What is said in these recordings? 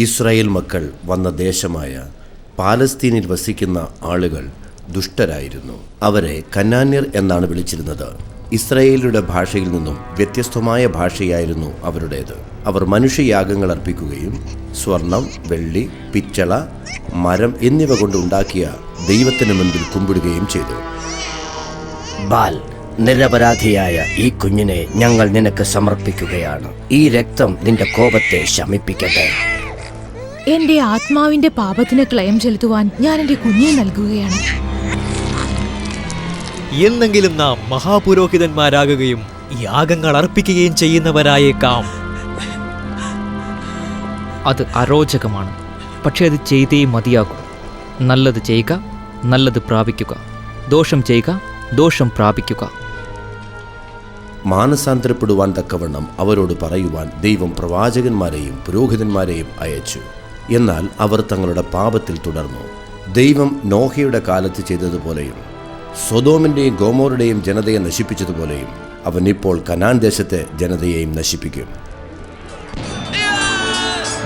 Israel മക്കൾ വന്ന ദേശമായ പാലസ്തീനിൽ വസിക്കുന്ന ആളുകൾ ദുഷ്ടരായിരുന്നു. അവരെ കനാന്യർ എന്നാണ് വിളിച്ചിരുന്നത്. ഇസ്രായേലിയുടെ ഭാഷയിൽ നിന്നും വ്യത്യസ്തമായ ഭാഷയായിരുന്നു അവരുടേത്. അവർ മനുഷ്യയാഗങ്ങൾ അർപ്പിക്കുകയും സ്വർണം, വെള്ളി, പിച്ചള, മരം എന്നിവ കൊണ്ട് ഉണ്ടാക്കിയ ദൈവത്തിന് മുൻപിൽ കുമ്പിടുകയും ചെയ്തു. ബാൽ, നിരപരാധിയായ ഈ കുഞ്ഞിനെ ഞങ്ങൾ നിനക്ക് സമർപ്പിക്കുകയാണ്. ഈ രക്തം നിന്റെ കോപത്തെ ശമിപ്പിക്കട്ടെ. എന്റെ ആത്മാവിന്റെ പാപത്തിന് ക്ലയം ചെലുത്തുവാൻ ഞാൻ എന്റെ കുഞ്ഞിനെ നൽകുകയാണ്. എന്നെങ്കിലും നാം മഹാപുരോഹിതന്മാരാകുകയും യാഗങ്ങൾ അർപ്പിക്കുകയും ചെയ്യുന്നവരായേക്കാം. അത് അരോചകമാണ്, പക്ഷെ അത് ചെയ്തേ മതിയാകൂ. നല്ലത് ചെയ്യുക, നല്ലത് പ്രാപിക്കുക. ദോഷം ചെയ്യുക, ദോഷം പ്രാപിക്കുക. മാനസാന്തരപ്പെടുവാൻ തക്കവണ്ണം അവരോട് പറയുവാൻ ദൈവം പ്രവാചകന്മാരെയും പുരോഹിതന്മാരെയും അയച്ചു. എന്നാൽ അവർ തങ്ങളുടെ പാപത്തിൽ തുടർന്നു. ദൈവം നോഹയുടെ കാലത്ത് ചെയ്തതുപോലെയും സൊദോമിൻ്റെയും ഗോമോറുടെയും ജനതയെ നശിപ്പിച്ചതുപോലെയും അവൻ ഇപ്പോൾ കനാൻ ദേശത്തെ ജനതയെയും നശിപ്പിക്കും.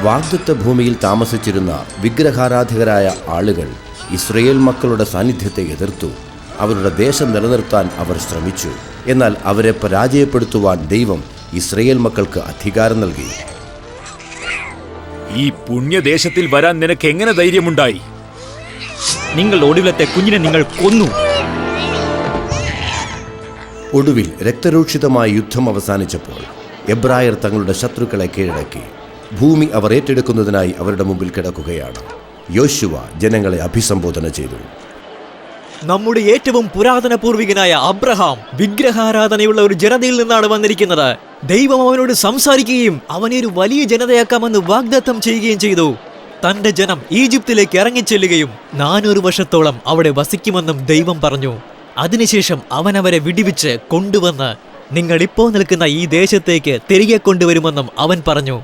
വാഗ്ദത്ത ഭൂമിയിൽ താമസിച്ചിരുന്ന വിഗ്രഹാരാധകരായ ആളുകൾ ഇസ്രായേൽ മക്കളുടെ സാന്നിധ്യത്തെ എതിർത്തു. അവരുടെ ദേശം നിലനിർത്താൻ അവർ ശ്രമിച്ചു. എന്നാൽ അവരെ പരാജയപ്പെടുത്തുവാൻ ദൈവം ഇസ്രായേൽ മക്കൾക്ക് അധികാരം നൽകി. ഈ പുണ്യദേശത്തിൽ വരാൻ നിനക്ക് എങ്ങനെ ധൈര്യമുണ്ടായി? നിങ്ങളുടെ ഒടുവിലത്തെ കുഞ്ഞിനെ നിങ്ങൾ കൊന്നു. ഒടുവിൽ രക്തരൂക്ഷിതമായ യുദ്ധം അവസാനിച്ചപ്പോൾ എബ്രായർ തങ്ങളുടെ ശത്രുക്കളെ കീഴടക്കി. ഭൂമി അവർ ഏറ്റെടുക്കുന്നതിനായി അവരുടെ മുമ്പിൽ കിടക്കുകയാണ്. യോശുവ ജനങ്ങളെ അഭിസംബോധന ചെയ്തു. നമ്മുടെ ഏറ്റവും പുരാതന പൂർവികനായ അബ്രഹാം വിഗ്രഹാരാധനയുള്ള ഒരു ജനതയിൽ നിന്നാണ് വന്നിരിക്കുന്നത്. ദൈവം അവനോട് സംസാരിക്കുകയും അവനെ ഒരു വലിയ ജനതയാക്കാമെന്ന് വാഗ്ദത്തം ചെയ്യുകയും ചെയ്തു. തന്റെ ജനം ഈജിപ്തിലേക്ക് ഇറങ്ങിച്ചെല്ലുകയും 400 വർഷത്തോളം അവിടെ വസിക്കുമെന്നും ദൈവം പറഞ്ഞു. അതിനുശേഷം അവൻ അവരെ വിടിവിച്ച് കൊണ്ടുവന്ന് നിങ്ങളിപ്പോൾ നിൽക്കുന്ന ഈ ദേശത്തേക്ക് തിരികെ കൊണ്ടുവരുമെന്നും അവൻ പറഞ്ഞു.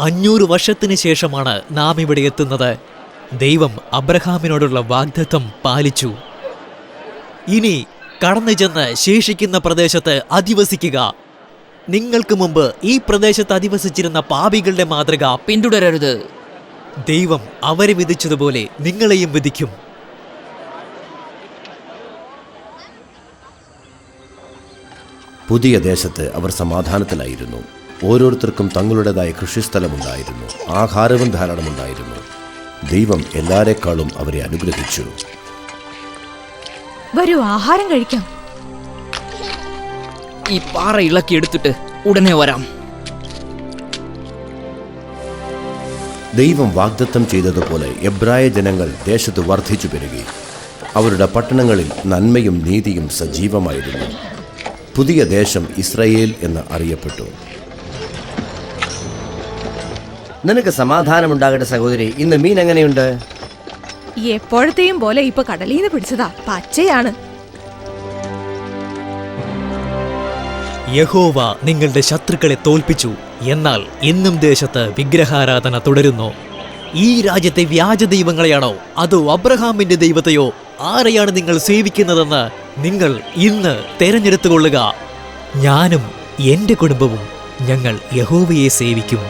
500 വർഷത്തിന് ശേഷമാണ് നാം ഇവിടെ എത്തുന്നത്. ദൈവം അബ്രഹാമിനോടുള്ള വാഗ്ദത്തം പാലിച്ചു. ഇനി കടന്നു ചെന്ന് ശേഷിക്കുന്ന പ്രദേശത്ത് അധിവസിക്കുക. നിങ്ങൾക്ക് മുമ്പ് ഈ പ്രദേശത്ത് അധിവസിച്ചിരുന്ന പാപികളുടെ മാതൃക പിന്തുടരരുത്. ദൈവം അവരെ വിധിച്ചതുപോലെ നിങ്ങളെയും വിധിക്കും. പുതിയ ദേശത്ത് അവർ സമാധാനത്തിലായിരുന്നു. ഓരോരുത്തർക്കും തങ്ങളുടേതായ കൃഷിസ്ഥലമുണ്ടായിരുന്നു. ആഹാരവും ധാരാളമുണ്ടായിരുന്നു. ദൈവം എല്ലാരെക്കാളും അവരെ അനുഗ്രഹിച്ചു. വരൂ, ആഹാരം കഴിക്കാം. ഈ പാറ ഇളക്കിയെടുത്തിട്ട് ഉടനെ വരാം. ദൈവം വാഗ്ദത്തം ചെയ്തതുപോലെ എബ്രായ ജനങ്ങൾ ദേശത്ത് വർദ്ധിച്ചു പെരുകി. അവരുടെ പട്ടണങ്ങളിൽ നന്മയും നീതിയും സജീവമായിരുന്നു. പുതിയ ദേശം ഇസ്രായേൽ എന്ന് അറിയപ്പെട്ടു. നിനക്ക് സമാധാനമുണ്ടാകട്ടെ സഹോദരി. ഇന്ന് മീൻ എങ്ങനെയുണ്ട്? എപ്പോഴത്തെയും പോലെ ഇപ്പൊ കടലിൽ നിന്ന് പിടിച്ചതാ, പച്ചയാണ്. യഹോവ നിങ്ങളുടെ ശത്രുക്കളെ തോൽപ്പിച്ചു. എന്നാൽ ഇന്നും ദേശത്ത് വിഗ്രഹാരാധന തുടരുന്നു. ഈ രാജ്യത്തെ വ്യാജ ദൈവങ്ങളെയാണോ അതോ അബ്രഹാമിന്റെ ദൈവത്തെയോ ആരെയാണ് നിങ്ങൾ സേവിക്കുന്നതെന്ന് നിങ്ങൾ ഇന്ന് തെരഞ്ഞെടുത്തുകൊള്ളുക. ഞാനും എൻ്റെ കുടുംബവും ഞങ്ങൾ യഹോവയെ സേവിക്കും.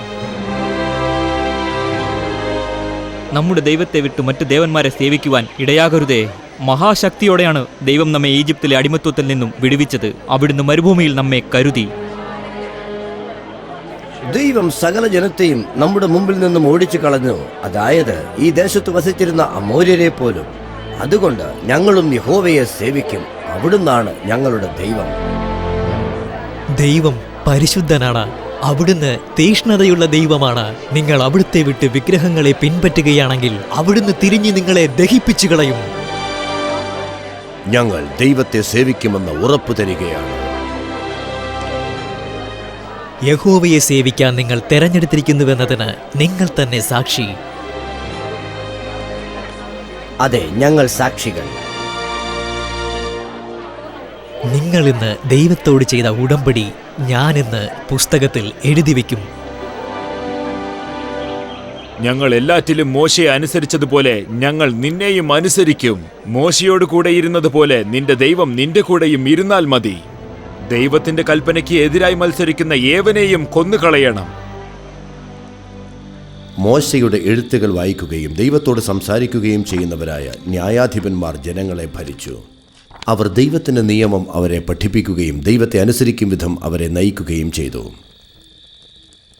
നമ്മുടെ ദൈവത്തെ വിട്ട് മറ്റു ദേവന്മാരെ സേവിക്കുവാൻ ഇടയാകരുതേ. മഹാശക്തിയോടെയാണ് ദൈവം നമ്മെ ഈജിപ്തിലെ അടിമത്വത്തിൽ നിന്നും വിടുവിച്ചത്. അവിടുന്ന് മരുഭൂമിയിൽ നമ്മെ കരുതി. ദൈവം സകല ജനത്തെയും നമ്മുടെ മുമ്പിൽ നിന്നും ഓടിച്ചു കളഞ്ഞു, അതായത് ഈ ദേശത്ത് വസിച്ചിരുന്ന അമോര്യരെ പോലും. അതുകൊണ്ട് ഞങ്ങളും യഹോവയെ സേവിക്കും. അവിടുന്നാണ് ഞങ്ങളുടെ ദൈവം. ദൈവം പരിശുദ്ധനാണ്. അവിടുന്ന് തീഷ്ണതയുള്ള ദൈവമാണ്. നിങ്ങൾ അവിടുത്തെ വിട്ട് വിഗ്രഹങ്ങളെ പിൻപറ്റുകയാണെങ്കിൽ അവിടുന്ന് തിരിഞ്ഞ് നിങ്ങളെ ദഹിപ്പിച്ചു കളയും. ഞങ്ങൾ ദൈവത്തെ സേവിക്കുമെന്ന് ഉറപ്പു തരികയാണ്. യഹോവയെ സേവിക്കാൻ നിങ്ങൾ തെരഞ്ഞെടുത്തിരിക്കുന്നുവെന്നതിന് നിങ്ങൾ തന്നെ സാക്ഷി. അതെ, ഞങ്ങൾ സാക്ഷികൾ. നിങ്ങൾ ഇന്ന് ദൈവത്തോട് ചെയ്ത ഉടമ്പടി ഞാനിന്ന് പുസ്തകത്തിൽ എഴുതി വയ്ക്കും. ഞങ്ങൾ എല്ലാറ്റിലും മോശയെ അനുസരിച്ചതുപോലെ ഞങ്ങൾ നിന്നെയും അനുസരിക്കും. മോശയോട് കൂടെ ഇരുന്നതുപോലെ നിന്റെ ദൈവം നിന്റെ കൂടെയും ഇരുന്നാൽ മതി. ദൈവത്തിന്റെ കൽപ്പനയ്ക്ക് എതിരായി മത്സരിക്കുന്ന ഏവനെയും കൊന്നുകളയണം. മോശയുടെ എഴുത്തുകൾ വായിക്കുകയും ദൈവത്തോട് സംസാരിക്കുകയും ചെയ്യുന്നവരായ ന്യായാധിപന്മാർ ജനങ്ങളെ ഭരിച്ചു. അവർ ദൈവത്തിൻ്റെ നിയമം അവരെ പഠിപ്പിക്കുകയും ദൈവത്തെ അനുസരിക്കും വിധം അവരെ നയിക്കുകയും ചെയ്തു.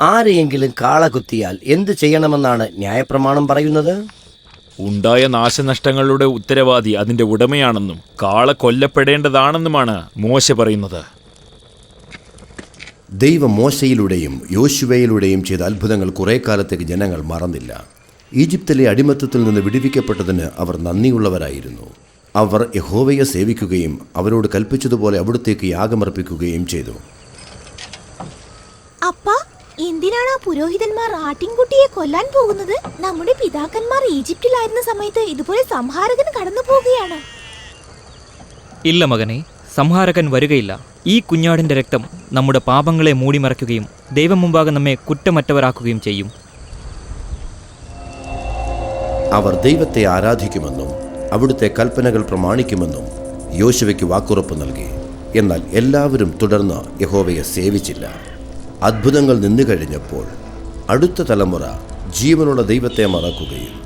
ആരെയെങ്കിലും കാള കുത്തിയാൽ എന്ത് ചെയ്യണമെന്നാണ് ന്യായപ്രമാണം പറയുന്നത്? ഉണ്ടായ നാശനഷ്ടങ്ങളുടെ ഉത്തരവാദി അതിന്റെ ഉടമയാണെന്നും കാള കൊല്ലപ്പെടേണ്ടതാണെന്നുമാണ് മോശ പറയുന്നത്. ദൈവം മോശയിലൂടെയും യോശുവയിലൂടെയും ചെയ്ത അത്ഭുതങ്ങൾ കുറേ കാലത്തേക്ക് ജനങ്ങൾ മറന്നില്ല. ഈജിപ്തിലെ അടിമത്തത്തിൽ നിന്ന് വിടുവിക്കപ്പെട്ടതിന് അവർ നന്ദിയുള്ളവരായിരുന്നു. അവർ യഹോവയെ സേവിക്കുകയും അവരോട് കൽപ്പിച്ചതുപോലെ അവിടുത്തേക്ക് യാഗമർപ്പിക്കുകയും ചെയ്തു. അപ്പാ, എന്തിനാണ് ആ പുരോഹിതന്മാർ ആട്ടിൻകുട്ടിയെ കൊല്ലാൻ പോകുന്നത്? നമ്മുടെ പിതാക്കന്മാർ ഈജിപ്തിലായിരുന്ന സമയത്ത് ഇതുപോലെ സംഹാരകൻ കടന്നു പോവുകയാണ്. ഇല്ല മകനെ, സംഹാരകൻ വരികയില്ല. ഈ കുഞ്ഞാടിന്റെ രക്തം നമ്മുടെ പാപങ്ങളെ മൂടിമറയ്ക്കുകയും ദൈവം മുമ്പാകെ നമ്മെ കുറ്റമറ്റവരാക്കുകയും ചെയ്യും. അവർ ദൈവത്തെ ആരാധിക്കുമെന്നും അവിടുത്തെ കൽപ്പനകൾ പ്രമാണിക്കുമെന്നും യോശുവയ്ക്ക് വാക്കുറപ്പ് നൽകി. എന്നാൽ എല്ലാവരും തുടർന്ന് യഹോവയെ സേവിച്ചില്ല. അത്ഭുതങ്ങൾ നിന്നു കഴിഞ്ഞപ്പോൾ അടുത്ത തലമുറ ജീവനുള്ള ദൈവത്തെ മറക്കുകയും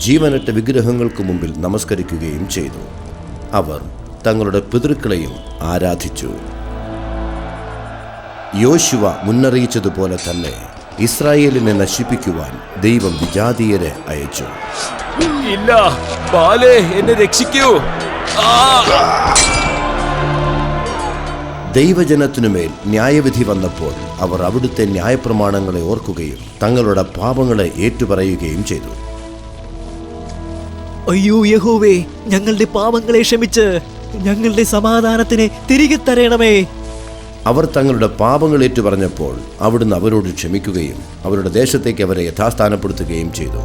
ജീവനറ്റ വിഗ്രഹങ്ങൾക്ക് മുമ്പിൽ നമസ്കരിക്കുകയും ചെയ്തു. അവർ തങ്ങളുടെ പിതൃക്കളെയും ആരാധിച്ചു. യോശുവ മുന്നറിയിച്ചതുപോലെ തന്നെ ഇസ്രായേലിനെ നശിപ്പിക്കുവാൻ ദൈവം വിജാതീയരെ അയച്ചു. ഇല്ല, ബാലേ, എന്നെ രക്ഷിക്കൂ. ദൈവജനത്തിനുമേൽ ന്യായവിധി വന്നപ്പോൾ അവർ അവിടുത്തെ ന്യായപ്രമാണങ്ങളെ ഓർക്കുകയും തങ്ങളുടെ പാപങ്ങളെ ഏറ്റുപറയുകയും ചെയ്തു. അയ്യോ യഹോവേ, ഞങ്ങളുടെ പാപങ്ങളെ ക്ഷമിച്ച് ഞങ്ങളുടെ സമാധാനത്തിന് തിരികെ തരണമേ. അവർ തങ്ങളുടെ പാപങ്ങൾ ഏറ്റുപറഞ്ഞപ്പോൾ അവിടുന്ന് അവരോട് ക്ഷമിക്കുകയും അവരുടെ ദേശത്തേക്ക് അവരെ യഥാസ്ഥാനപ്പെടുത്തുകയും ചെയ്തു.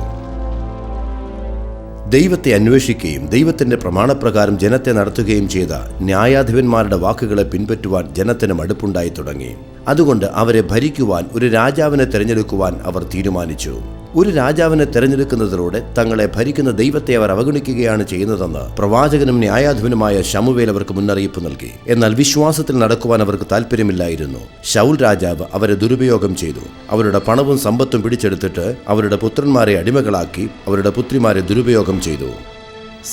ദൈവത്തെ അന്വേഷിക്കുകയും ദൈവത്തിൻ്റെ പ്രമാണപ്രകാരം ജനത്തെ നടത്തുകയും ചെയ്ത ന്യായാധിപന്മാരുടെ വാക്കുകളെ പിൻപറ്റുവാൻ ജനത്തിന് മടുപ്പുണ്ടായി തുടങ്ങി. അതുകൊണ്ട് അവരെ ഭരിക്കുവാൻ ഒരു രാജാവിനെ തിരഞ്ഞെടുക്കുവാൻ അവർ തീരുമാനിച്ചു. ഒരു രാജാവിനെ തിരഞ്ഞെടുക്കുന്നതിലൂടെ തങ്ങളെ ഭരിക്കുന്ന ദൈവത്തെ അവർ അവഗണിക്കുകയാണ് ചെയ്യുന്നതെന്ന് പ്രവാചകനും ന്യായാധിപനുമായ ശമൂവേൽ അവർക്ക് മുന്നറിയിപ്പ് നൽകി. എന്നാൽ വിശ്വാസത്തിൽ നടക്കുവാൻ അവർക്ക് താല്പര്യമില്ലായിരുന്നു. ശൗൽ രാജാവ് അവരെ ദുരുപയോഗം ചെയ്തു. അവരുടെ പണവും സമ്പത്തും പിടിച്ചെടുത്തിട്ട് അവരുടെ പുത്രന്മാരെ അടിമകളാക്കി അവരുടെ പുത്രിമാരെ ദുരുപയോഗം ചെയ്തു.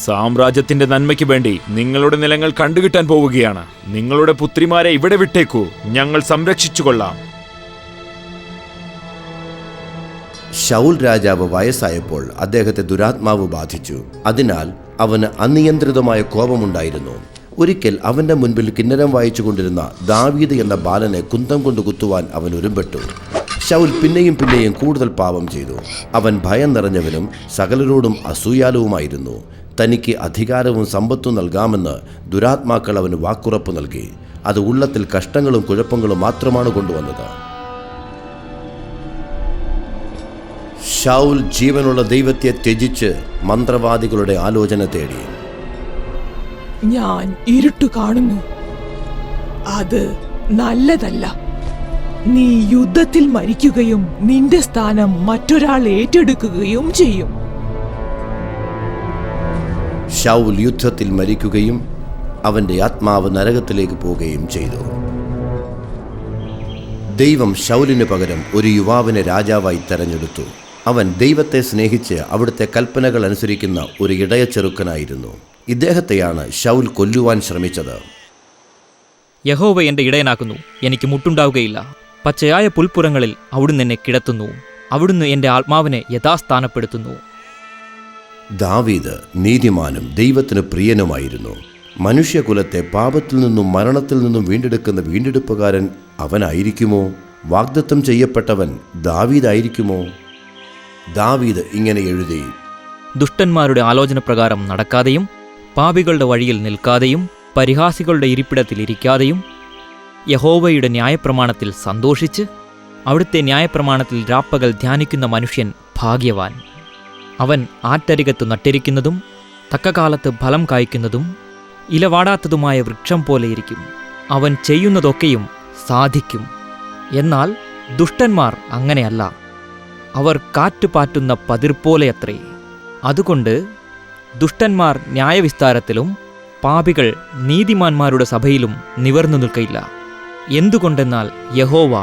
സാമ്രാജ്യത്തിന്റെ നന്മയ്ക്ക് വേണ്ടി നിങ്ങളുടെ നിലങ്ങൾ കണ്ടുകിട്ടാൻ പോവുകയാണ്. നിങ്ങളുടെ പുത്രിമാരെ ഇവിടെ വിട്ടേക്കൂ, ഞങ്ങൾ സംരക്ഷിച്ചുകൊള്ളാം. ശൗൽ രാജാവ് വയസ്സായപ്പോൾ അദ്ദേഹത്തെ ദുരാത്മാവ് ബാധിച്ചു. അതിനാൽ അവന് അനിയന്ത്രിതമായ കോപമുണ്ടായിരുന്നു. ഒരിക്കൽ അവന്റെ മുൻപിൽ കിന്നരം വായിച്ചു കൊണ്ടിരുന്ന ദാവീദ് എന്ന ബാലനെ കുന്തം കൊണ്ട് കുത്തുവാൻ അവൻ ഒരുമ്പെട്ടു. ശൗൽ പിന്നെയും പിന്നെയും കൂടുതൽ പാപം ചെയ്തു. അവൻ ഭയം നിറഞ്ഞവനും സകലരോടും അസൂയാലുവുമായിരുന്നു. തനിക്ക് അധികാരവും സമ്പത്തും നൽകാമെന്ന് ദുരാത്മാക്കൾ അവന് വാക്കുറപ്പ് നൽകി. അത് ഉള്ളത്തിൽ കഷ്ടങ്ങളും കുഴപ്പങ്ങളും മാത്രമാണ് കൊണ്ടുവന്നത്. ശൗൽ ജീവനുള്ള ദൈവത്തെ ത്യജിച്ച് മന്ത്രവാദികളുടെ ആലോചന തേടി. ഞാൻ ഇരുട്ടു കാണുന്നു, അത് നല്ലതല്ല. നീ യുദ്ധത്തിൽ മരിക്കുകയും നിന്റെ സ്ഥാനം മറ്റൊരാൾ ഏറ്റെടുക്കുകയും ചെയ്യും. ശൗൽ യുദ്ധത്തിൽ മരിക്കുകയും അവന്റെ ആത്മാവ് നരകത്തിലേക്ക് പോവുകയും ചെയ്തു. ദൈവം ശൗലിന് പകരം ഒരു യുവാവിനെ രാജാവായി തെരഞ്ഞെടുത്തു. അവൻ ദൈവത്തെ സ്നേഹിച്ച് അവിടുത്തെ കൽപ്പനകൾ അനുസരിക്കുന്ന ഒരു ഇടയ ചെറുക്കനായിരുന്നു. ഇദ്ദേഹത്തെയാണ് ശൗൽ കൊല്ലുവാൻ ശ്രമിച്ചത്. യഹോവ എൻ്റെ ഇടയനാക്കുന്നു, എനിക്ക് മുട്ടുണ്ടാവുകയില്ല. പച്ചയായ പുൽപ്പുറങ്ങളിൽ അവിടുന്ന് എന്നെ കിടത്തുന്നു. അവിടുന്ന് എൻ്റെ ആത്മാവിനെ യഥാസ്ഥാനപ്പെടുത്തുന്നു. ദാവീദ് നീതിമാനും ദൈവത്തിന് പ്രിയനുമായിരുന്നു. മനുഷ്യകുലത്തെ പാപത്തിൽ നിന്നും മരണത്തിൽ നിന്നും വീണ്ടെടുക്കുന്ന വീണ്ടെടുപ്പുകാരൻ അവനായിരിക്കുമോ? വാഗ്ദത്തം ചെയ്യപ്പെട്ടവൻ ദാവീദായിരിക്കുമോ? ദാവീദ് ഇങ്ങനെ എഴുതി: ദുഷ്ടന്മാരുടെ ആലോചന പ്രകാരം നടക്കാതെയും പാപികളുടെ വഴിയിൽ നിൽക്കാതെയും പരിഹാസികളുടെ ഇരിപ്പിടത്തിൽ ഇരിക്കാതെയും യഹോവയുടെ ന്യായപ്രമാണത്തിൽ സന്തോഷിച്ച് അവിടുത്തെ ന്യായപ്രമാണത്തിൽ രാപ്പകൽ ധ്യാനിക്കുന്ന മനുഷ്യൻ ഭാഗ്യവാൻ. അവൻ ആറ്റരികത്ത് നട്ടിരിക്കുന്നതും തക്കകാലത്ത് ഫലം കായ്ക്കുന്നതും ഇലവാടാത്തതുമായ വൃക്ഷം പോലെയിരിക്കും. അവൻ ചെയ്യുന്നതൊക്കെയും സാധിക്കും. എന്നാൽ ദുഷ്ടന്മാർ അങ്ങനെയല്ല, അവർ കാറ്റുപാറ്റുന്ന പതിർപോലെയത്രേ. അതുകൊണ്ട് ദുഷ്ടന്മാർ ന്യായവിസ്താരത്തിലും പാപികൾ നീതിമാന്മാരുടെ സഭയിലും നിവർന്നു നിൽക്കയില്ല. എന്തുകൊണ്ടെന്നാൽ യഹോവ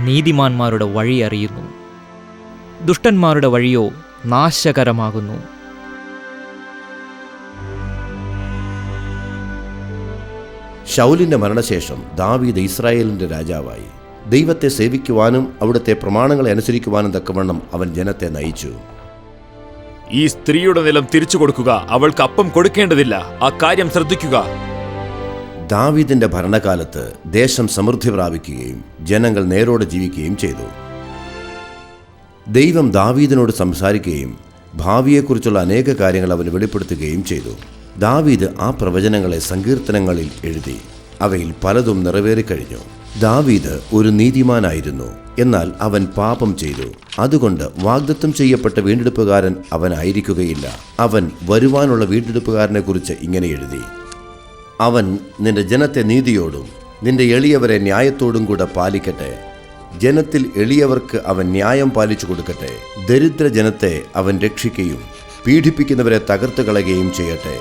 നീതിമാന്മാരുടെ വഴി അറിയുന്നു. ദുഷ്ടന്മാരുടെ വഴിയോ നാശകരമാകുന്നു. ശൗലിന്റെ മരണശേഷം ദാവീദ് ഇസ്രായേലിന്റെ രാജാവായി. ദൈവത്തെ സേവിക്കുവാനും അവിടുത്തെ പ്രമാണങ്ങളെ അനുസരിക്കുവാനും തക്കവണ്ണം അവൻ ജനത്തെ നയിച്ചു. ഈ സ്ത്രീയുടെ നിലം തിരിച്ചു കൊടുക്കുക, അവൾക്ക് അപ്പം കൊടുക്കേണ്ടതില്ല. ആ കാര്യം ശ്രദ്ധിക്കുക. ദാവീദിന്റെ ഭരണകാലത്ത് ദേശം സമൃദ്ധി പ്രാപിക്കുകയും ജനങ്ങൾ നേരോടെ ജീവിക്കുകയും ചെയ്തു. ദൈവം ദാവീദിനോട് സംസാരിക്കുകയും ഭാവിയെക്കുറിച്ചുള്ള അനേക കാര്യങ്ങൾ അവന് വെളിപ്പെടുത്തുകയും ചെയ്തു. ദാവീദ് ആ പ്രവചനങ്ങളെ സങ്കീർത്തനങ്ങളിൽ എഴുതി. അവയിൽ പലതും നിറവേറിക്കഴിഞ്ഞു. ദാവീദ് ഒരു നീതിമാനായിരുന്നു, എന്നാൽ അവൻ പാപം ചെയ്തു. അതുകൊണ്ട് വാഗ്ദത്തം ചെയ്യപ്പെട്ട വീണ്ടെടുപ്പുകാരൻ അവനായിരിക്കുകയില്ല. അവൻ വരുവാനുള്ള വീണ്ടെടുപ്പുകാരനെ കുറിച്ച് ഇങ്ങനെ എഴുതി: അവൻ നിന്റെ ജനത്തെ നീതിയോടും നിന്റെ എളിയവരെ ന്യായത്തോടും കൂടെ പാലിക്കട്ടെ. ജനത്തിൽ എളിയവർക്ക് അവൻ ന്യായം പാലിച്ചു കൊടുക്കട്ടെ. ദരിദ്ര ജനത്തെ അവൻ രക്ഷിക്കുകയും പീഡിപ്പിക്കുന്നവരെ തകർത്തു കളയുകയും ചെയ്യട്ടെ.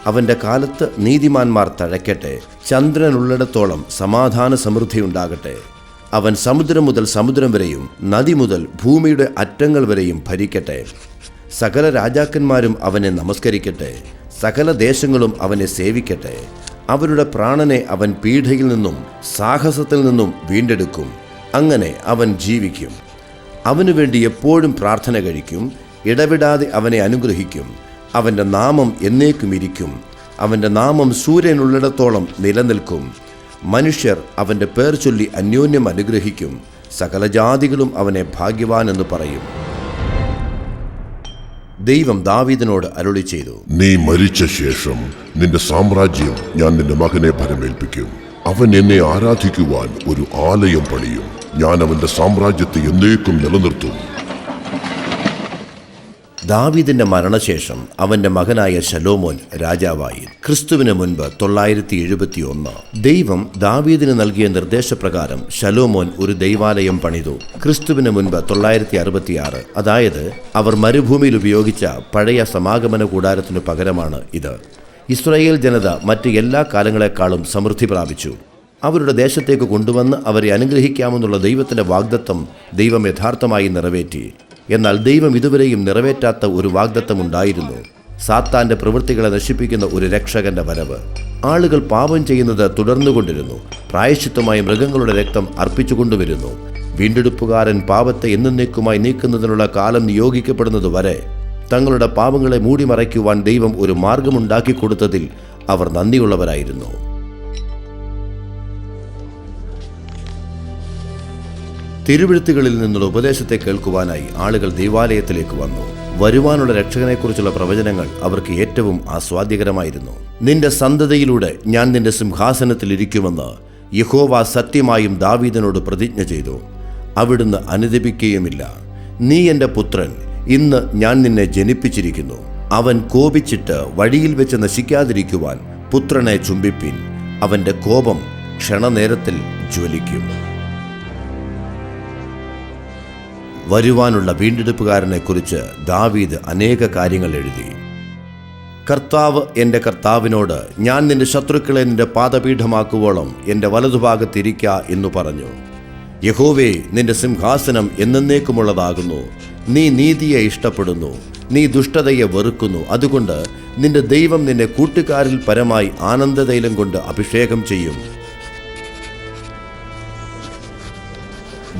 അവന്റെ കാലത്ത് നീതിമാന്മാർ തഴയ്ക്കട്ടെ. ചന്ദ്രനുള്ളിടത്തോളം സമാധാന സമൃദ്ധി ഉണ്ടാകട്ടെ. അവൻ സമുദ്രം മുതൽ സമുദ്രം വരെയും നദി മുതൽ ഭൂമിയുടെ അറ്റങ്ങൾ വരെയും ഭരിക്കട്ടെ. സകല രാജാക്കന്മാരും അവനെ നമസ്കരിക്കട്ടെ. സകല ദേശങ്ങളും അവനെ സേവിക്കട്ടെ. അവരുടെ പ്രാണനെ അവൻ പീഡയിൽ നിന്നും സാഹസത്തിൽ നിന്നും വീണ്ടെടുക്കും. അങ്ങനെ അവൻ ജീവിക്കും. അവനു വേണ്ടി എപ്പോഴും പ്രാർത്ഥന കഴിക്കും. ഇടവിടാതെ അവനെ അനുഗ്രഹിക്കും. അവൻ്റെ നാമം എന്നേക്കും ഇരിക്കും. അവൻ്റെ നാമം സൂര്യനുള്ളിടത്തോളം നിലനിൽക്കും. മനുഷ്യർ അവൻ്റെ പേർ ചൊല്ലി അന്യോന്യം അനുഗ്രഹിക്കും. സകല ജാതികളും അവനെ ഭാഗ്യവാൻ എന്ന് പറയും. ദൈവം ദാവീദിനോട് അരുളി ചെയ്തു: നീ മരിച്ച ശേഷം നിന്റെ സാമ്രാജ്യം ഞാൻ നിന്റെ മകനെ ഭരമേൽപ്പിക്കും. അവൻ എന്നെ ആരാധിക്കുവാൻ ഒരു ആലയം പണിയും. ഞാൻ അവന്റെ സാമ്രാജ്യത്തെ എന്നേക്കും നിലനിർത്തും. ദാവീദിന്റെ മരണശേഷം അവന്റെ മകനായ ശലോമോൻ രാജാവായി. ക്രിസ്തുവിന് മുൻപ് 971 ദൈവം ദാവീദിന് നൽകിയ നിർദ്ദേശപ്രകാരം ശലോമോൻ ഒരു ദൈവാലയം പണിതു. ക്രിസ്തുവിന് മുൻപ് 966, അതായത് അവർ മരുഭൂമിയിൽ ഉപയോഗിച്ച പഴയ സമാഗമന കൂടാരത്തിനു പകരമാണ് ഇത്. ഇസ്രായേൽ ജനത മറ്റ് എല്ലാ കാലങ്ങളെക്കാളും സമൃദ്ധി പ്രാപിച്ചു. അവരുടെ ദേശത്തേക്ക് കൊണ്ടുവന്ന് അവരെ അനുഗ്രഹിക്കാമെന്നുള്ള ദൈവത്തിന്റെ വാഗ്ദത്തം ദൈവം യഥാർത്ഥമായി നിറവേറ്റി. എന്നാൽ ദൈവം ഇതുവരെയും നിറവേറ്റാത്ത ഒരു വാഗ്ദത്തം ഉണ്ടായിരുന്നു: സാത്താന്റെ പ്രവൃത്തികളെ നശിപ്പിക്കുന്ന ഒരു രക്ഷകന്റെ വരവ്. ആളുകൾ പാപം ചെയ്യുന്നത് തുടർന്നുകൊണ്ടിരുന്നു. പ്രായശ്ചിത്തമായി മൃഗങ്ങളുടെ രക്തം അർപ്പിച്ചുകൊണ്ടുവരുന്നു. വീണ്ടെടുപ്പുകാരൻ പാപത്തെ എന്നേക്കുമായി നീക്കുന്നതിനുള്ള കാലം നിയോഗിക്കപ്പെടുന്നതുവരെ തങ്ങളുടെ പാപങ്ങളെ മൂടിമറയ്ക്കുവാൻ ദൈവം ഒരു മാർഗമുണ്ടാക്കി കൊടുത്തതിൽ അവർ നന്ദിയുള്ളവരായിരുന്നു. തിരുവെഴുത്തുകളിൽ നിന്നുള്ള ഉപദേശത്തെ കേൾക്കുവാനായി ആളുകൾ ദൈവാലയത്തിലേക്ക് വന്നു. വരുവാനുള്ള രക്ഷകനെക്കുറിച്ചുള്ള പ്രവചനങ്ങൾ അവർക്ക് ഏറ്റവും ആസ്വാദ്യകരമായിരുന്നു. നിന്റെ സന്തതിയിലൂടെ ഞാൻ നിന്റെ സിംഹാസനത്തിൽ ഇരിക്കുമെന്ന് യഹോവ സത്യമായും ദാവീദിനോട് പ്രതിജ്ഞ ചെയ്തു. അവിടുന്ന് അനുദപിക്കുകയുമില്ല. നീ എൻ്റെ പുത്രൻ, ഇന്ന് ഞാൻ നിന്നെ ജനിപ്പിച്ചിരിക്കുന്നു. അവൻ കോപിച്ചിട്ട് വഴിയിൽ വെച്ച് നശിക്കാതിരിക്കുവാൻ പുത്രനെ ചുംബിപ്പിൻ. അവൻ്റെ കോപം ക്ഷണനേരത്തിൽ ജ്വലിക്കും. വരുവാനുള്ള വീണ്ടെടുപ്പുകാരനെ കുറിച്ച് ദാവീദ് അനേക കാര്യങ്ങൾ എഴുതി. കർത്താവ് എൻ്റെ കർത്താവിനോട്, ഞാൻ നിന്റെ ശത്രുക്കളെ നിന്റെ പാദപീഠമാക്കുവോളം എൻ്റെ വലതുഭാഗത്തിരിക്ക എന്നു പറഞ്ഞു. യഹോവേ, നിന്റെ സിംഹാസനം എന്നേക്കുമുള്ളതാകുന്നു. നീ നീതിയെ ഇഷ്ടപ്പെടുന്നു, നീ ദുഷ്ടതയെ വെറുക്കുന്നു. അതുകൊണ്ട് നിന്റെ ദൈവം നിന്നെ കൂട്ടുകാരിൽ പരമായി ആനന്ദതൈലം കൊണ്ട് അഭിഷേകം ചെയ്യും.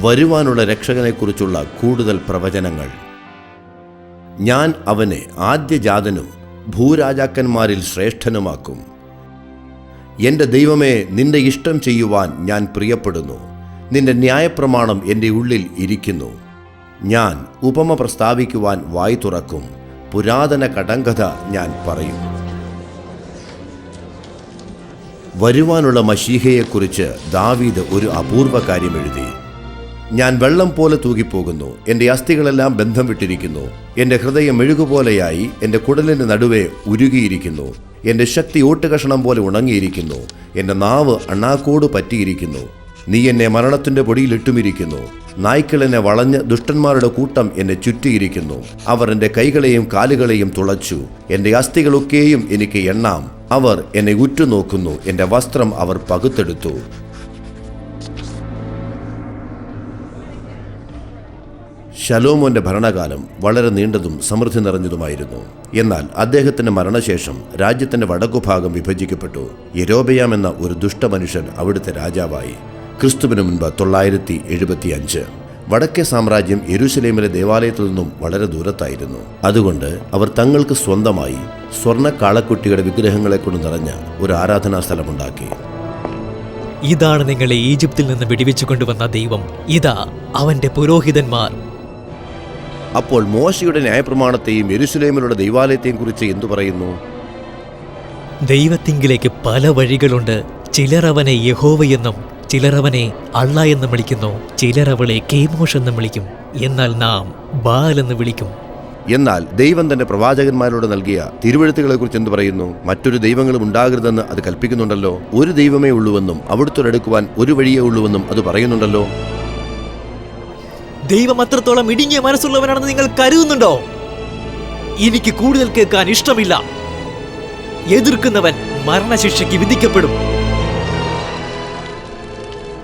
വരുവാനുള്ള രക്ഷകനെക്കുറിച്ചുള്ള കൂടുതൽ പ്രവചനങ്ങൾ. ഞാൻ അവനെ ആദ്യജാതനും ഭൂരാജാക്കന്മാരിൽ ശ്രേഷ്ഠനുമാക്കും. എൻ്റെ ദൈവമേ, നിന്റെ ഇഷ്ടം ചെയ്യുവാൻ ഞാൻ പ്രിയപ്പെടുന്നു. നിന്റെ ന്യായപ്രമാണം എൻ്റെ ഉള്ളിൽ ഇരിക്കുന്നു. ഞാൻ ഉപമ പ്രസ്താവിക്കുവാൻ വായി തുറക്കും. പുരാതന കടങ്കഥ ഞാൻ പറയും. വരുവാനുള്ള മശീഹയെക്കുറിച്ച് ദാവീദ് ഒരു അപൂർവ കാര്യം എഴുതി. ഞാൻ വെള്ളം പോലെ തൂകിപ്പോകുന്നു. എൻ്റെ അസ്ഥികളെല്ലാം ബന്ധം വിട്ടിരിക്കുന്നു. എൻ്റെ ഹൃദയം മെഴുകുപോലെയായി എൻ്റെ കുടലിൻ്റെ നടുവേ ഉരുകിയിരിക്കുന്നു. എൻ്റെ ശക്തി ഓട്ടുകഷണം പോലെ ഉണങ്ങിയിരിക്കുന്നു. എൻ്റെ നാവ് അണ്ണാക്കോട് പറ്റിയിരിക്കുന്നു. നീ എന്നെ മരണത്തിൻ്റെ പൊടിയിലിട്ടുമിരിക്കുന്നു. നായ്ക്കൾ എന്നെ വളഞ്ഞ് ദുഷ്ടന്മാരുടെ കൂട്ടം എന്നെ ചുറ്റിയിരിക്കുന്നു. അവർ എൻ്റെ കൈകളെയും കാലുകളെയും തുളച്ചു. എൻ്റെ അസ്ഥികളൊക്കെയും എനിക്ക് എണ്ണാം. അവർ എന്നെ ഉറ്റുനോക്കുന്നു. എൻ്റെ വസ്ത്രം അവർ പകുത്തെടുത്തു. ശലോമോന്റെ ഭരണകാലം വളരെ നീണ്ടതും സമൃദ്ധി നിറഞ്ഞതുമായിരുന്നു. എന്നാൽ അദ്ദേഹത്തിന്റെ മരണശേഷം രാജ്യത്തിന്റെ വടക്കുഭാഗം വിഭജിക്കപ്പെട്ടു. യെരോബെയാം എന്ന ഒരു ദുഷ്ടമനുഷ്യൻ അവിടുത്തെ രാജാവായി. ക്രിസ്തുവിന് മുൻപ് 975. വടക്കേ സാമ്രാജ്യം യെരൂശലേമിലെ ദേവാലയത്തിൽ നിന്നും വളരെ ദൂരത്തായിരുന്നു. അതുകൊണ്ട് അവർ തങ്ങൾക്ക് സ്വന്തമായി സ്വർണ്ണ കാളക്കുട്ടിയുടെ വിഗ്രഹങ്ങളെ കൊണ്ട് നിറഞ്ഞ ഒരു ആരാധനാ സ്ഥലമുണ്ടാക്കി. ഇതാണ് നിങ്ങളെ ഈജിപ്തിൽ നിന്ന് വിടുവിച്ചു കൊണ്ടുവന്ന ദൈവം, ഇതാ അവന്റെ പുരോഹിതന്മാർ. അപ്പോൾ മോശയുടെ ന്യായപ്രമാണത്തെയും യെരൂശലേമിലുള്ള ദൈവാലയത്തെയും കുറിച്ച് എന്തു പറയുന്നു? ദൈവത്തിങ്കിലേക്ക് പല വഴികളുണ്ട്. ചിലർ അവനെ യഹോവയെന്നും ചിലർ അവനെ അള്ള എന്നും വിളിക്കുന്നു, ചിലർ അവളെ കേമോഷ് എന്നും വിളിക്കും, എന്നാൽ നാം ബാൽ എന്ന് വിളിക്കും. എന്നാൽ ദൈവം തന്റെ പ്രവാചകന്മാരോട് നൽകിയ തിരുവെഴുത്തുകളെ കുറിച്ച് എന്ത് പറയുന്നു? മറ്റൊരു ദൈവങ്ങളും ഉണ്ടാകരുതെന്ന് അത് കൽപ്പിക്കുന്നുണ്ടല്ലോ. ഒരു ദൈവമേ ഉള്ളുവെന്നും അവിടുത്തോടടുക്കുവാൻ ഒരു വഴിയേ ഉള്ളുവെന്നും അത് പറയുന്നുണ്ടല്ലോ. ദൈവം അത്രത്തോളം ഇടുങ്ങിയ മനസ്സുള്ളവനാണെന്ന് നിങ്ങൾ കരുതുന്നുണ്ടോ? എനിക്ക് കൂടുതൽ കേൾക്കാൻ ഇഷ്ടമില്ല. എതിർക്കുന്നവൻ മരണശിക്ഷയ്ക്ക് വിധിക്കപ്പെടും.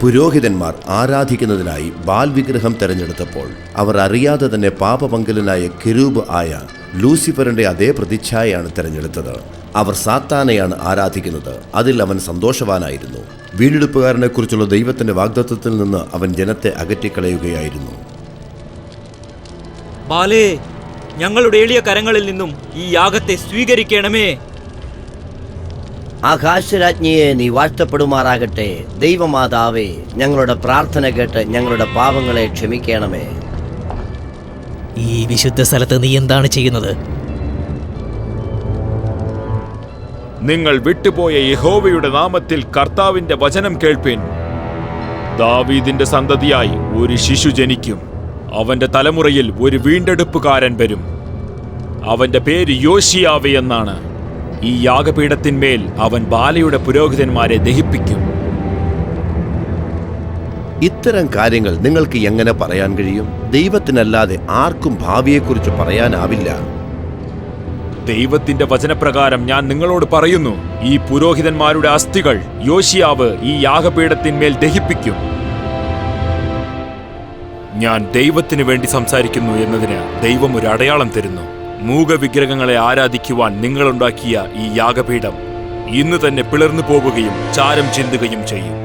പുരോഹിതന്മാർ ആരാധിക്കുന്നതിനായി ബാൽ വിഗ്രഹം തെരഞ്ഞെടുത്തപ്പോൾ അവർ അറിയാതെ തന്നെ പാപപങ്കലനായ കെരൂബ് ആയ ലൂസിഫറിന്റെ അതേ പ്രതിച്ഛായയാണ് തെരഞ്ഞെടുത്തത്. അവർ സാത്താനെയാണ് ആരാധിക്കുന്നത്. അതിൽ അവൻ സന്തോഷവാനായിരുന്നു. വീണ്ടെടുപ്പുകാരനെ കുറിച്ചുള്ള ദൈവത്തിന്റെ വാഗ്ദത്തത്തിൽ നിന്ന് അവൻ ജനത്തെ അകറ്റിക്കളയുകയായിരുന്നു. ബാലേ, ഞങ്ങളുടെ എളിയ കരങ്ങളിൽ നിന്നും ഈ യാഗത്തെ സ്വീകരിക്കണമേ. ആകാശരാജ്ഞിയെ നീ വാഴ്ത്തപ്പെടുമാറാകട്ടെ. ദൈവമാതാവേ, ഞങ്ങളുടെ പ്രാർത്ഥന കേട്ട് ഞങ്ങളുടെ പാപങ്ങളെ ക്ഷമിക്കണമേ. ഈ വിശുദ്ധ സ്ഥലത്ത് നീ എന്താണ് ചെയ്യുന്നത്? നിങ്ങൾ വിട്ടുപോയ യഹോവയുടെ നാമത്തിൽ കർത്താവിന്റെ വചനം കേൾപ്പിൻ. ദാവീദിന്റെ സന്തതിയായി ഒരു ശിശു ജനിക്കും. അവന്റെ തലമുറയിൽ ഒരു വീണ്ടെടുപ്പുകാരൻ വരും. അവന്റെ പേര് യോശിയാവ് എന്നാണ്. ഈ യാഗപീഠത്തിന്മേൽ അവൻ ബാലയുടെ പുരോഹിതന്മാരെ ദഹിപ്പിക്കും. ഇത്തരം കാര്യങ്ങൾ നിങ്ങൾക്ക് എങ്ങനെ പറയാൻ കഴിയും? ദൈവത്തിനല്ലാതെ ആർക്കും ഭാവിയെക്കുറിച്ച് പറയാനാവില്ല. ദൈവത്തിന്റെ വചനപ്രകാരം ഞാൻ നിങ്ങളോട് പറയുന്നു, ഈ പുരോഹിതന്മാരുടെ അസ്ഥികൾ യോശിയാവ് ഈ യാഗപീഠത്തിന്മേൽ ദഹിപ്പിക്കും. ഞാൻ ദൈവത്തിന് വേണ്ടി സംസാരിക്കുന്നു എന്നതിന് ദൈവം ഒരു അടയാളം തരുന്നു. മൂകവിഗ്രഹങ്ങളെ ആരാധിക്കുവാൻ നിങ്ങളുണ്ടാക്കിയ ഈ യാഗപീഠം ഇന്ന് തന്നെ പിളർന്നു പോവുകയും ചാരം ചിന്തുകയും ചെയ്യും.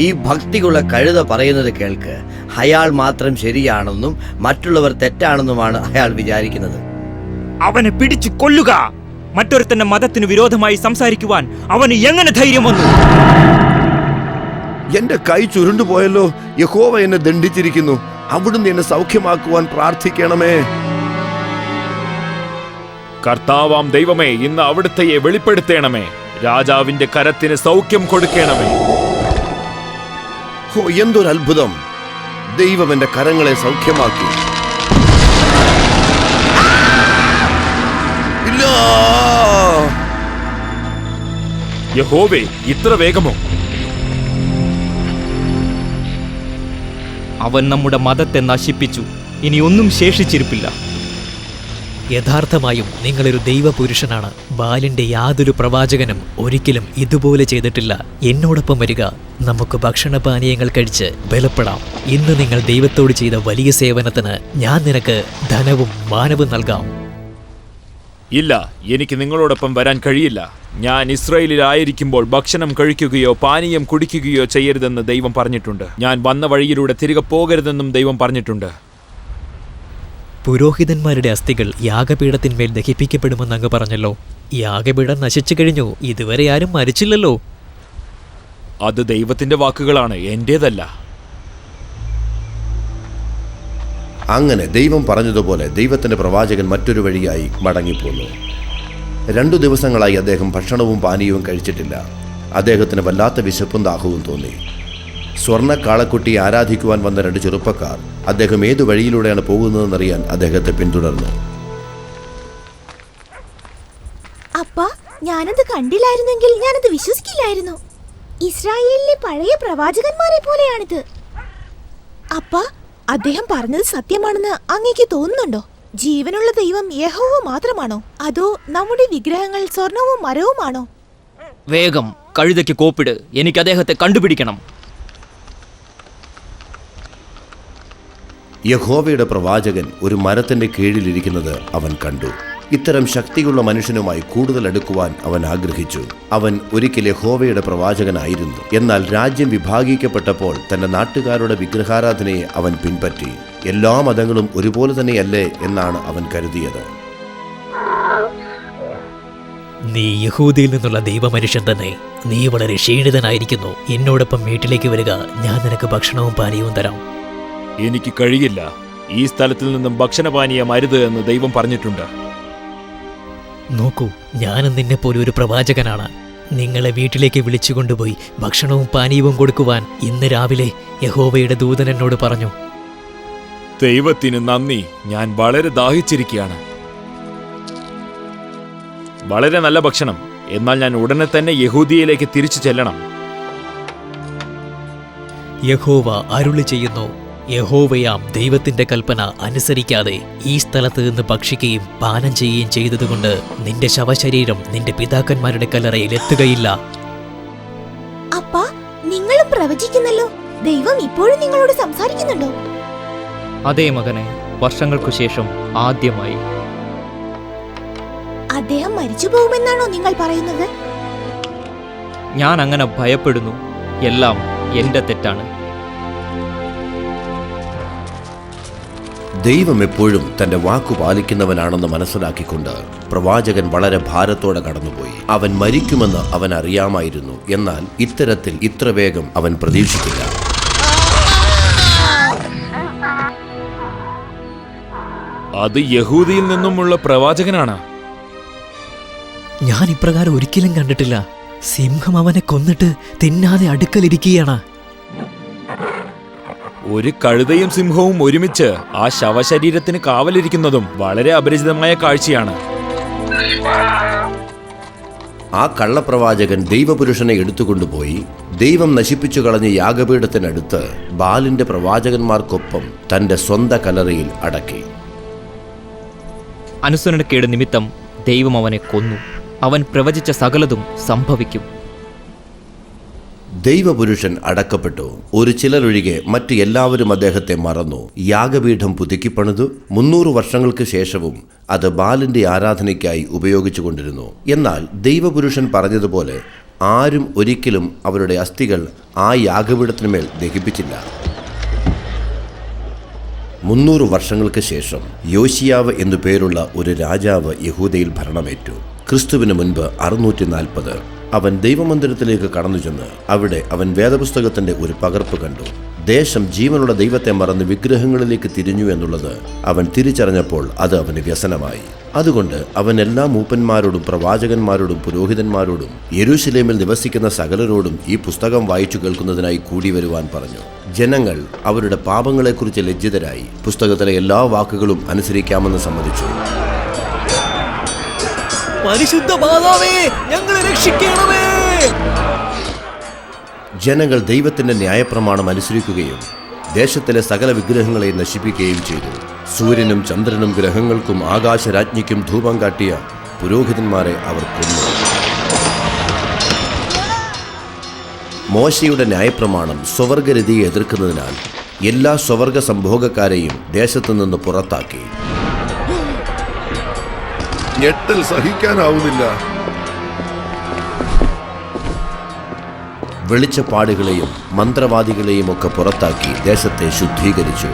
ഈ ഭക്തിയുള്ള കഴുത പറയുന്നത് കേൾക്ക്. അയാൾ മാത്രം ശരിയാണെന്നും മറ്റുള്ളവർ തെറ്റാണെന്നുമാണ് അയാൾ വിചാരിക്കുന്നത്. അവനെ പിടിച്ചു കൊല്ലുക. മറ്റൊരുത്തന്റെ മതത്തിന് വിരോധമായി സംസാരിക്കുവാൻ അവന് എങ്ങനെ ധൈര്യം വന്നു? എന്റെ കൈ ചുരുണ്ടുപോയല്ലോ. യഹോവ എന്നെ ദണ്ഡിച്ചിരിക്കുന്നു. അവിടുന്ന് എന്നെ സൗഖ്യമാക്കുവാൻ പ്രാർത്ഥിക്കണമേ. കർത്താവാം ദൈവമേ, ഇന്ന് അവിടുത്തെയെ വെളിപ്പെടുത്തേണമേ. രാജാവിന്റെ കരത്തിന് സൗഖ്യം കൊടുക്കണമേ. ഓ, എന്തൊരു അത്ഭുതം! ദൈവം എന്റെ കരങ്ങളെ സൗഖ്യമാക്കി. ഇല്ല, യഹോവേ, ഇത്ര വേഗമോ? അവൻ നമ്മുടെ മതത്തെ നശിപ്പിച്ചു. ഇനി ഒന്നും ശേഷിച്ചിരിപ്പില്ല. യഥാർത്ഥമായും നിങ്ങളൊരു ദൈവപുരുഷനാണ്. ബാലിന്റെ യാതൊരു പ്രവാചകനും ഒരിക്കലും ഇതുപോലെ ചെയ്തിട്ടില്ല. എന്നോടൊപ്പം വരിക, നമുക്ക് ഭക്ഷണപാനീയങ്ങൾ കഴിച്ച് ബലപ്പെടാം. ഇന്ന് നിങ്ങൾ ദൈവത്തോട് ചെയ്ത വലിയ സേവനത്തിന് ഞാൻ നിനക്ക് ധനവും മാനവും നൽകാം. ഇല്ല, എനിക്ക് നിങ്ങളോടൊപ്പം വരാൻ കഴിയില്ല. ഞാൻ ഇസ്രായേലിലായിരിക്കുമ്പോൾ ഭക്ഷണം കഴിക്കുകയോ പാനീയം കുടിക്കുകയോ ചെയ്യരുതെന്ന് ദൈവം പറഞ്ഞിട്ടുണ്ട്. ഞാൻ വന്ന വഴിയിലൂടെ തിരികെ പോകരുതെന്നും ദൈവം പറഞ്ഞിട്ടുണ്ട്. പുരോഹിതന്മാരുടെ അസ്ഥികൾ യാഗപീഠത്തിന്മേൽ ദഹിപ്പിക്കപ്പെടുമെന്ന് അങ്ങ് പറഞ്ഞല്ലോ. യാഗപീഠം നശിച്ചു കഴിഞ്ഞു. ഇതുവരെ ആരും മരിച്ചില്ലല്ലോ. അത് ദൈവത്തിന്റെ വാക്കുകളാണ്, എന്റേതല്ല. അങ്ങനെ ദൈവം പറഞ്ഞതുപോലെ ദൈവത്തിന്റെ പ്രവാചകൻ മറ്റൊരു വഴിയായി മടങ്ങിപ്പോന്നു. 2 ദിവസങ്ങളായി അദ്ദേഹം ഭക്ഷണവും പാനീയവും കഴിച്ചിട്ടില്ല. അദ്ദേഹത്തിന് വല്ലാത്ത വിശപ്പും ദാഹവും തോന്നി. സ്വർണ്ണ കാളക്കുട്ടിയെ ആരാധിക്കുവാൻ വന്ന 2 ചെറുപ്പക്കാർ അദ്ദേഹം ഏതു വഴിയിലൂടെയാണ് പോകുന്നതെന്നറിയാൻ അദ്ദേഹത്തെ പിന്തുടർന്നു. അപ്പാ, ഞാനത് കണ്ടില്ലായിരുന്നെങ്കിൽ ഞാനത് വിശ്വസിക്കില്ലായിരുന്നു. ഇസ്രായേലിലെ പഴയ പ്രവാചകന്മാരെ പോലെയാണിത്. അപ്പാ, അദ്ദേഹം പറഞ്ഞത് സത്യമാണെന്ന് അങ്ങേക്ക് തോന്നുന്നുണ്ടോ? ജീവനുള്ള ദൈവം യഹോവ മാത്രമാണോ, അതോ നമ്മുടെ വിഗ്രഹങ്ങൾ സ്വർണവും മരവുമാണോ? വേഗം കഴുതയ്ക്ക് കോപ്പിട്. എനിക്ക് അദ്ദേഹത്തെ കണ്ടുപിടിക്കണം. യഹോവയുടെ പ്രവാചകൻ ഒരു മരത്തിന്റെ കീഴിലിരിക്കുന്നത് അവൻ കണ്ടു. ഇത്തരം ശക്തിയുള്ള മനുഷ്യനുമായി കൂടുതൽ അടുക്കുവാൻ അവൻ ആഗ്രഹിച്ചു. അവൻ ഒരിക്കൽ യഹോവയുടെ പ്രവാചകനായിരുന്നു. എന്നാൽ രാജ്യം വിഭാഗിക്കപ്പെട്ടപ്പോൾ തന്റെ നാട്ടുകാരുടെ വിഗ്രഹാരാധനയെ അവൻ പിൻപറ്റി. എല്ലാ മതങ്ങളും ഒരുപോലെ തന്നെയല്ലേ എന്നാണ് അവൻ കരുതിയത്. നീ യഹൂദിയിൽ നിന്നുള്ള ദൈവമനുഷ്യൻ തന്നെ. നീ വളരെ ക്ഷീണിതനായിരിക്കുന്നു. എന്നോടൊപ്പം വീട്ടിലേക്ക് വരിക, ഞാൻ നിനക്ക് ഭക്ഷണവും പാനീയവും തരാം. എനിക്ക് കഴിയില്ല. ഈ സ്ഥലത്തിൽ നിന്നും ഭക്ഷണപാനീയം അരുത് എന്ന് ദൈവം പറഞ്ഞിട്ടുണ്ട്. നോക്കൂ, ഞാനും നിന്നെപ്പോലെ ഒരു പ്രവാചകനാണ്. നിങ്ങളെ വീട്ടിലേക്ക് വിളിച്ചുകൊണ്ടുപോയി ഭക്ഷണവും പാനീയവും കൊടുക്കുവാൻ ഇന്ന് രാവിലെ യഹോവയുടെ ദൂതൻ എന്നോട് പറഞ്ഞു. ദൈവത്തിന് നന്ദി. ഞാൻ വളരെ ദാഹിച്ചിരിക്കുകയാണ്. വളരെ നല്ല ഭക്ഷണം. എന്നാൽ ഞാൻ ഉടനെ തന്നെ യഹൂദിയയിലേക്ക് തിരിച്ചു ചെല്ലണം. യഹോവ അരുളി ചെയ്യുന്നു, യഹോവയാം ദൈവത്തിന്റെ കൽപ്പന അനുസരിക്കാതെ ഈ സ്ഥലത്ത് നിന്ന് ഭക്ഷിക്കുകയും പാനം ചെയ്യുകയും ചെയ്തതുകൊണ്ട് നിന്റെ ശവശരീരം നിന്റെ പിതാക്കന്മാരുടെ കല്ലറയിൽ എത്തുകയില്ല. അപ്പാ, നിങ്ങളും പ്രവചിക്കുന്നല്ലോ. ദൈവം ഇപ്പോഴും നിങ്ങളോട് സംസാരിക്കുന്നുണ്ടോ? അതേ മകനെ, വർഷങ്ങൾക്കു ശേഷം ആദ്യമായി. അദ്ദേഹം മരിച്ചു പോകുമെന്നാണോ നിങ്ങൾ പറയുന്നത്? ഞാൻ അങ്ങനെ ഭയപ്പെടുന്നു. എല്ലാം എന്റെ തെറ്റാണ്. ദൈവം എപ്പോഴും തന്റെ വാക്കു പാലിക്കുന്നവനാണെന്ന് മനസ്സിലാക്കിക്കൊണ്ട് പ്രവാചകൻ വളരെ ഭാരത്തോടെ കടന്നുപോയി. അവൻ മരിക്കുമെന്ന് അവൻ അറിയാമായിരുന്നു. എന്നാൽ ഇത്തരത്തിൽ ഇത്ര വേഗം അവൻ പ്രതീക്ഷിച്ചില്ല. അത് യഹൂദിയിൽ നിന്നുമുള്ള പ്രവാചകനാണ്. ഞാൻ ഇപ്രകാരം ഒരിക്കലും കണ്ടിട്ടില്ല. സിംഹം അവനെ കൊന്നിട്ട് തിന്നാതെ അടുക്കലിരിക്കുകയാണ്. ഒരു കഴുതയും സിംഹവും ഒരുമിച്ച് ആ ശവശരീരത്തിന് കാവലിരിക്കുന്നതും വളരെ അപരിചിതമായ കാഴ്ചയാണ്. ആ കള്ളപ്രവാചകൻ ദൈവപുരുഷനെ എടുത്തുകൊണ്ടുപോയി ദൈവം നശിപ്പിച്ചു കളഞ്ഞ യാഗപീഠത്തിനടുത്ത് ബാലിന്റെ പ്രവാചകന്മാർക്കൊപ്പം തന്റെ സ്വന്തം കല്ലറയിൽ അടക്കി. അനുസരണക്കേട് നിമിത്തം ദൈവം അവനെ കൊന്നു. അവൻ പ്രവചിച്ച സകലതും സംഭവിക്കും. ദൈവപുരുഷൻ അടക്കപ്പെട്ടു. ഒരു ചിലരൊഴികെ മറ്റു എല്ലാവരും അദ്ദേഹത്തെ മറന്നു. യാഗപീഠം പുതുക്കിപ്പണിതു. 300 വർഷങ്ങൾക്ക് ശേഷവും അത് ബാലിന്റെ ആരാധനയ്ക്കായി ഉപയോഗിച്ചുകൊണ്ടിരുന്നു. എന്നാൽ ദൈവപുരുഷൻ പറഞ്ഞതുപോലെ ആരും ഒരിക്കലും അവരുടെ അസ്ഥികൾ ആ യാഗപീഠത്തിന്മേൽ ദഹിപ്പിച്ചില്ല. 300 വർഷങ്ങൾക്ക് ശേഷം യോശിയാവ് എന്നു പേരുള്ള ഒരു രാജാവ് യഹൂദയിൽ ഭരണമേറ്റു. ക്രിസ്തുവിന് മുൻപ് 640. അവൻ ദൈവമന്ദിരത്തിലേക്ക് കടന്നു ചെന്ന് അവിടെ അവൻ വേദപുസ്തകത്തിന്റെ ഒരു പകർപ്പ് കണ്ടു. ദേശം ജീവനുള്ള ദൈവത്തെ മറന്ന് വിഗ്രഹങ്ങളിലേക്ക് തിരിഞ്ഞു എന്നുള്ളത് അവൻ തിരിച്ചറിഞ്ഞപ്പോൾ അത് അവന് വ്യസനമായി. അതുകൊണ്ട് അവൻ എല്ലാ മൂപ്പന്മാരോടും പ്രവാചകന്മാരോടും പുരോഹിതന്മാരോടും യെരൂശലേമിൽ നിവസിക്കുന്ന സകലരോടും ഈ പുസ്തകം വായിച്ചു കേൾക്കുന്നതിനായി കൂടി വരുവാൻ പറഞ്ഞു. ജനങ്ങൾ അവരുടെ പാപങ്ങളെക്കുറിച്ച് ലജ്ജിതരായി പുസ്തകത്തിലെ എല്ലാ വാക്കുകളും അനുസരിക്കാമെന്ന് സമ്മതിച്ചു. പരിശുദ്ധ മാതാവേ, ഞങ്ങളെ രക്ഷിക്കണമേ! ജനങ്ങൾ ദൈവത്തിന്റെ ന്യായപ്രമാണം അനുസരിക്കുകയും ദേശത്തിലെ സകല വിഗ്രഹങ്ങളെയും നശിപ്പിക്കുകയും ചെയ്തു. സൂര്യനും ചന്ദ്രനും ഗ്രഹങ്ങൾക്കും ആകാശരാജ്ഞിക്കും ധൂപം കാട്ടിയ പുരോഹിതന്മാരെ അവർ കൊന്നു. മോശയുടെ ന്യായപ്രമാണം സ്വവർഗരതിയെ എതിർക്കുന്നതിനാൽ എല്ലാ സ്വവർഗ സംഭോഗക്കാരെയും ദേശത്തു നിന്ന് പുറത്താക്കി. ഞെട്ടൽ സഹിക്കാനാവുന്നില്ല. വെളിച്ചപ്പാടുകളെയും മന്ത്രവാദികളെയും ഒക്കെ പുറത്താക്കി ദേശത്തെ ശുദ്ധീകരിച്ചു.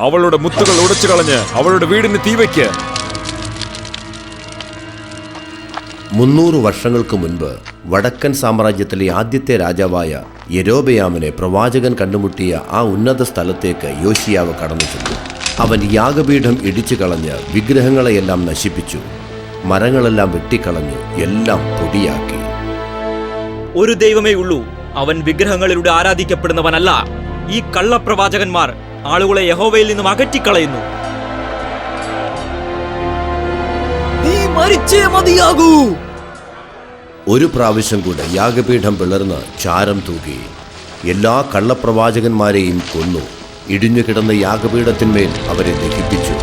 അവളുടെ മുത്തുകൾ ഉടച്ചു കളഞ്ഞ് അവളുടെ വീടിന് തീവയ്ക്ക്. 300 വർഷങ്ങൾക്ക് മുൻപ് വടക്കൻ സാമ്രാജ്യത്തിലെ ആദ്യത്തെ രാജാവായ യെരോബെയാമിനെ പ്രവാചകൻ കണ്ടുമുട്ടിയ ആ ഉന്നത സ്ഥലത്തേക്ക് യോശിയാവ് കടന്നു ചെന്നു. അവൻ യാഗപീഠം ഇടിച്ചു കളഞ്ഞ് വിഗ്രഹങ്ങളെയെല്ലാം നശിപ്പിച്ചു. മരങ്ങളെല്ലാം വെട്ടിക്കളഞ്ഞു എല്ലാം പൊടിയാക്കി. ഒരു ദൈവമേ ഉള്ളൂ. അവൻ വിഗ്രഹങ്ങളിലൂടെ ആരാധിക്കപ്പെടുന്നവനല്ല. ഈ കള്ളപ്രവാചകന്മാർ ആളുകളെ യഹോവയിൽ നിന്നും അകറ്റിക്കളയുന്നു. നീ മരിച്ചേ മതിയാകൂ. ഒരു പ്രാവശ്യം കൂടെ യാഗപീഠം പിളർന്ന് ചാരം തൂകി. എല്ലാ കള്ളപ്രവാചകന്മാരെയും കൊന്നു. ഇടിഞ്ഞു കിടന്ന യാഗപീഠത്തിന്മേൽ അവരെ ദഹിപ്പിച്ചു.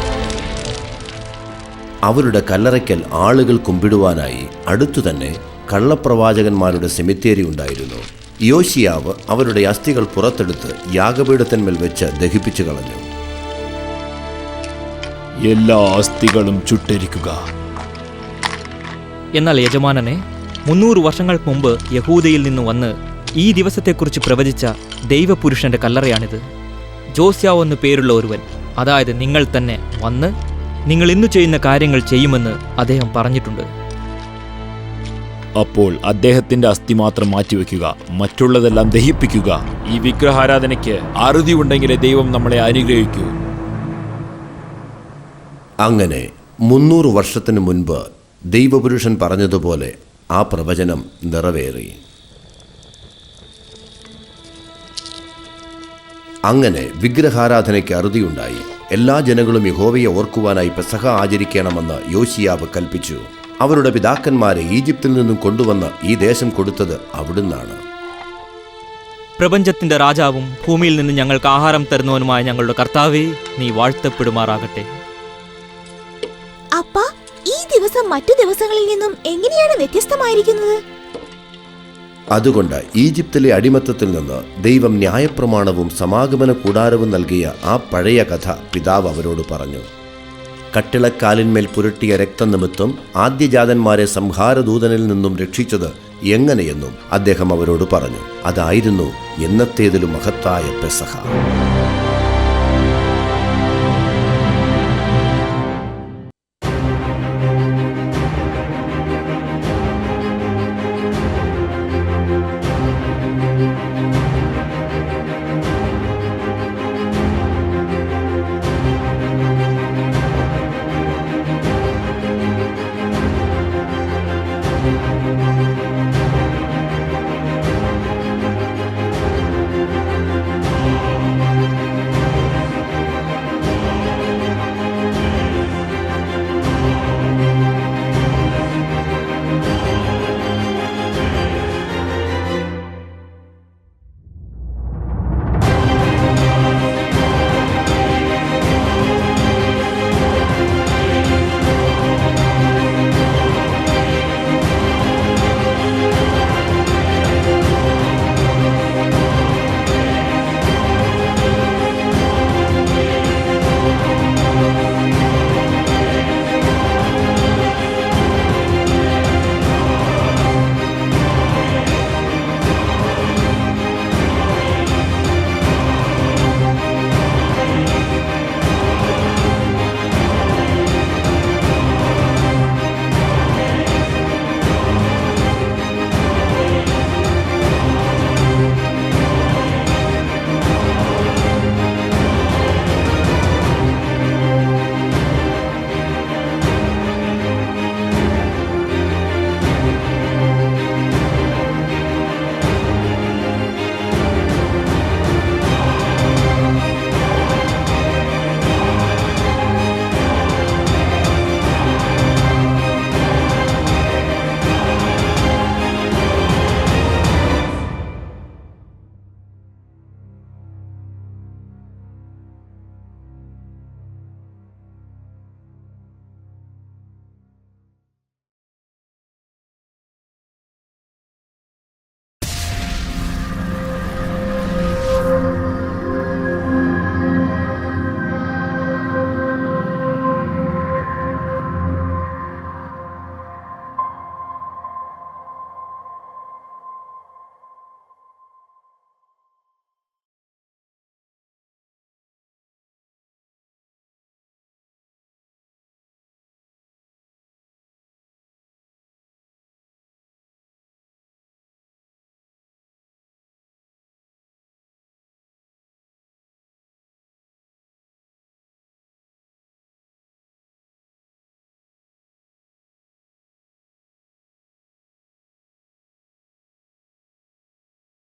അവരുടെ കല്ലറയ്ക്കൽ ആളുകൾ കുമ്പിടുവാനായി അടുത്തു തന്നെ കള്ളപ്രവാചകന്മാരുടെ സെമിത്തേരി ഉണ്ടായിരുന്നു. യോശിയാവ് അവരുടെ അസ്ഥികൾ പുറത്തെടുത്ത് യാഗപീഠത്തിന്മേൽ വെച്ച് ദഹിപ്പിച്ചു കളഞ്ഞു. എല്ലാ അസ്ഥികളും ചുട്ടരിക്കുക. എന്നാൽ യജമാനനെ, 300 വർഷങ്ങൾക്ക് മുമ്പ് യഹൂദയിൽ നിന്ന് വന്ന് ഈ ദിവസത്തെക്കുറിച്ച് പ്രവചിച്ച ദൈവപുരുഷന്റെ കല്ലറയാണിത്. ജോസ്യാവ് എന്ന് പേരുള്ള ഒരുവൻ, അതായത് നിങ്ങൾ തന്നെ വന്ന് നിങ്ങൾ ഇന്നു ചെയ്യുന്ന കാര്യങ്ങൾ ചെയ്യുമെന്ന് അദ്ദേഹം പറഞ്ഞിട്ടുണ്ട്. അപ്പോൾ അദ്ദേഹത്തിന്റെ അസ്ഥി മാത്രം മാറ്റിവെക്കുക, മറ്റുള്ളതെല്ലാം ദഹിപ്പിക്കുക. ഈ വിഗ്രഹാരാധനയ്ക്ക് അറുതി ഉണ്ടെങ്കിലേ ദൈവം നമ്മളെ അനുഗ്രഹിക്കൂ. അങ്ങനെ 300 വർഷത്തിനു മുൻപ് ദൈവപുരുഷൻ പറഞ്ഞതുപോലെ ആ പ്രവചനം നിറവേറി. അങ്ങനെ വിഗ്രഹാരാധനയ്ക്ക് അറുതിയുണ്ടായി. എല്ലാ ജനങ്ങളും യഹോവയെ ഓർക്കുവാനായി പെസഹ ആചരിക്കണമെന്ന് യോശിയാവ് കൽപ്പിച്ചു. അവരുടെ പിതാക്കന്മാരെ ഈജിപ്തിൽ നിന്നും കൊണ്ടുവന്ന് ഈ ദേശം കൊടുത്തത് അവിടുന്നാണ്. പ്രപഞ്ചത്തിന്റെ രാജാവും ഭൂമിയിൽ നിന്ന് ഞങ്ങൾക്ക് ആഹാരം തരുന്നവനുമായ ഞങ്ങളുടെ കർത്താവേ, നീ വാഴ്ത്തപ്പെടുമാറാകട്ടെ. അപ്പ, ഈ ദിവസം മറ്റു ദിവസങ്ങളിൽ നിന്നും എങ്ങനെയാണ് വ്യത്യസ്തമായിരിക്കുന്നത്? അതുകൊണ്ട് ഈജിപ്തിലെ അടിമത്തത്തിൽ നിന്ന് ദൈവം ന്യായപ്രമാണവും സമാഗമന കൂടാരവും നൽകിയ ആ പഴയ കഥ പിതാവ് അവരോട് പറഞ്ഞു. കട്ടിളക്കാലിന്മേൽ പുരട്ടിയ രക്തനിമിത്തം ആദ്യജാതന്മാരെ സംഹാരദൂതനിൽ നിന്നും രക്ഷിച്ചത് എങ്ങനെയെന്നും അദ്ദേഹം അവരോട് പറഞ്ഞു. അതായിരുന്നു എന്നത്തേതിലും മഹത്തായ പെസഹ.